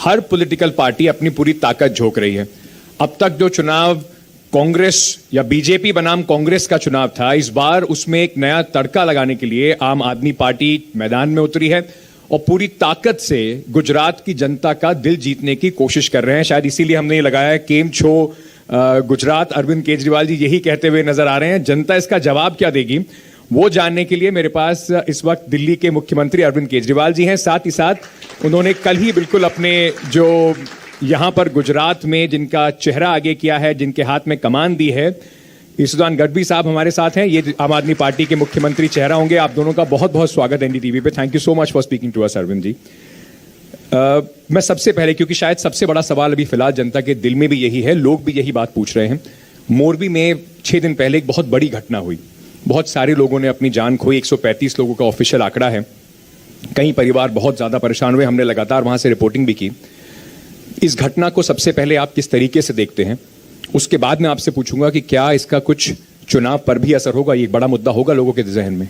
हर political party अपनी पूरी ताकत झोंक रही है। अब तक जो चुनाव कांग्रेस या बीजेपी बनाम कांग्रेस का चुनाव था, इस बार उसमें एक नया तड़का लगाने के लिए आम आदमी पार्टी मैदान में उतरी है और पूरी ताकत से गुजरात की जनता का दिल जीतने की कोशिश कर रहे हैं। शायद इसीलिए हमने ये लगाया है केम छो गुजरात। अरविंद केजरीवाल जी यही कहते हुए नजर आ रहे हैं। जनता इसका जवाब क्या देगी वो जानने के लिए मेरे पास इस वक्त दिल्ली के मुख्यमंत्री अरविंद केजरीवाल जी हैं। साथ ही साथ उन्होंने कल ही बिल्कुल अपने जो यहां पर गुजरात में जिनका चेहरा आगे किया है, जिनके हाथ में कमान दी है, ईसुदान गढ़वी साहब हमारे साथ हैं। ये आम आदमी पार्टी के मुख्यमंत्री चेहरा होंगे। आप दोनों का बहुत बहुत स्वागत है एनडीटीवी पे। Thank you so much for speaking to us Arvind ji. मैं सबसे पहले, क्योंकि शायद सबसे बड़ा सवाल अभी फिलहाल जनता के दिल में भी यही है, लोग भी यही बात पूछ रहे हैं। मोरबी में 6 दिन पहले एक बहुत बड़ी घटना हुई, बहुत सारे लोगों ने अपनी जान खोई। 135 लोगों का ऑफिशियल आंकड़ा है। कई परिवार बहुत ज्यादा परेशान हुए। हमने लगातार वहां से रिपोर्टिंग भी की। इस घटना को सबसे पहले आप किस तरीके से देखते हैं? उसके बाद मैं आपसे पूछूंगा कि क्या इसका कुछ चुनाव पर भी असर होगा, ये एक बड़ा मुद्दा होगा लोगों के जहन में।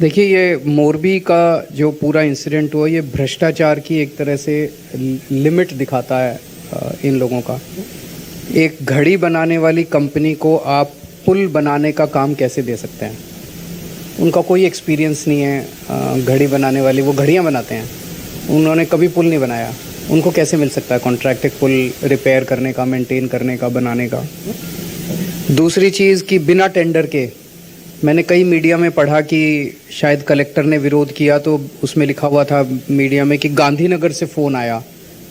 देखिए, ये मोरबी का जो पूरा इंसिडेंट हुआ, ये भ्रष्टाचार की एक तरह से लिमिट दिखाता है इन लोगों का। एक घड़ी बनाने वाली कंपनी को आप पुल बनाने का काम कैसे दे सकते हैं? उनका कोई एक्सपीरियंस नहीं है। घड़ी बनाने वाली, वो घड़ियां बनाते हैं, उन्होंने कभी पुल नहीं बनाया। उनको कैसे मिल सकता है कॉन्ट्रैक्ट एक पुल रिपेयर करने का, मेंटेन करने का, बनाने का? दूसरी चीज़ कि बिना टेंडर के, मैंने कई मीडिया में पढ़ा कि शायद कलेक्टर ने विरोध किया तो उसमें लिखा हुआ था मीडिया में कि गांधीनगर से फ़ोन आया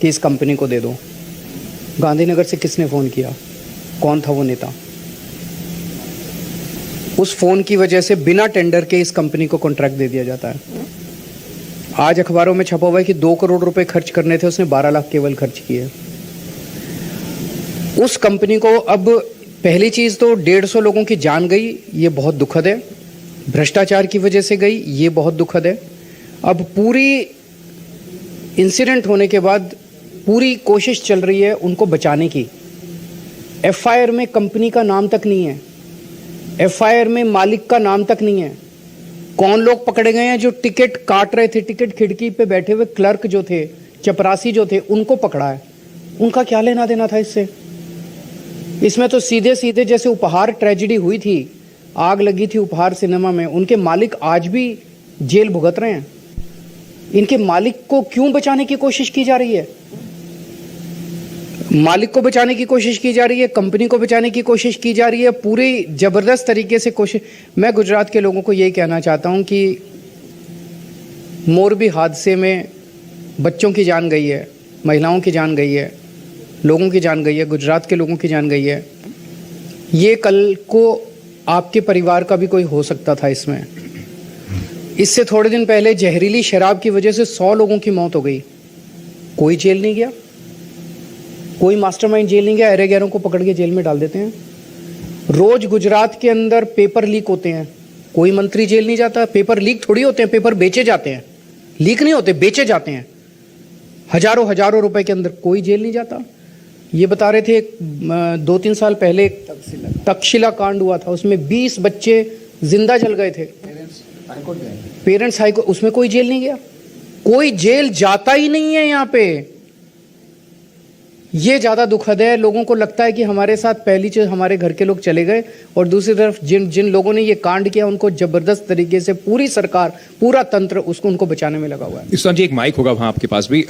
कि इस कंपनी को दे दो। गांधीनगर से किसने फ़ोन किया? कौन था वो नेता? उस फ़ोन की वजह से बिना टेंडर के इस कंपनी को कॉन्ट्रैक्ट दे दिया जाता है। आज अखबारों में छपा हुआ है कि 2 करोड़ रुपए खर्च करने थे, उसने 12 लाख केवल खर्च किए। उस कंपनी को अब पहली चीज़ तो 150 लोगों की जान गई, ये बहुत दुखद है। भ्रष्टाचार की वजह से गई, ये बहुत दुखद है। अब पूरी इंसिडेंट होने के बाद पूरी कोशिश चल रही है उनको बचाने की। एफआईआर में कंपनी का नाम तक नहीं है, एफआईआर में मालिक का नाम तक नहीं है। कौन लोग पकड़े गए हैं? जो टिकट काट रहे थे, टिकट खिड़की पे बैठे हुए क्लर्क जो थे, चपरासी जो थे, उनको पकड़ा है। उनका क्या लेना देना था इससे? इसमें तो सीधे सीधे जैसे उपहार ट्रेजेडी हुई थी, आग लगी थी उपहार सिनेमा में, उनके मालिक आज भी जेल भुगत रहे हैं। इनके मालिक को क्यों बचाने की कोशिश की जा रही है? मालिक को बचाने की कोशिश की जा रही है, कंपनी को बचाने की कोशिश की जा रही है, पूरी जबरदस्त तरीके से कोशिश। मैं गुजरात के लोगों को यही कहना चाहता हूं कि मोरबी हादसे में बच्चों की जान गई है, महिलाओं की जान गई है, लोगों की जान गई है, गुजरात के लोगों की जान गई है। ये कल को आपके परिवार का भी कोई हो सकता था इसमें। इससे थोड़े दिन पहले जहरीली शराब की वजह से 100 लोगों की मौत हो गई। कोई जेल नहीं गया, कोई मास्टरमाइंड जेल नहीं गया। अरे गैरों को पकड़ के जेल में डाल देते हैं। रोज गुजरात के अंदर पेपर लीक होते हैं, कोई मंत्री जेल नहीं जाता। पेपर लीक थोड़ी होते हैं, पेपर बेचे जाते हैं, लीक नहीं होते, बेचे जाते हैं। हजारों हजारों रुपए के अंदर कोई जेल नहीं जाता। ये बता रहे थे 2-3 साल पहले तक्षशिला कांड हुआ था, उसमें 20 बच्चे जिंदा जल गए थे। पेरेंट्स हाईकोर्ट, उसमें कोई जेल नहीं गया। कोई जेल जाता ही नहीं है यहाँ पे। ये ज्यादा दुखद है। लोगों को लगता है कि हमारे साथ पहली चीज हमारे घर के लोग चले गए, और दूसरी तरफ जिन लोगों ने ये कांड किया उनको जबरदस्त तरीके से पूरी सरकार, पूरा तंत्र उनको बचाने में लगा हुआ है। इस तरह जी एक माइक होगा वहां आपके पास भी।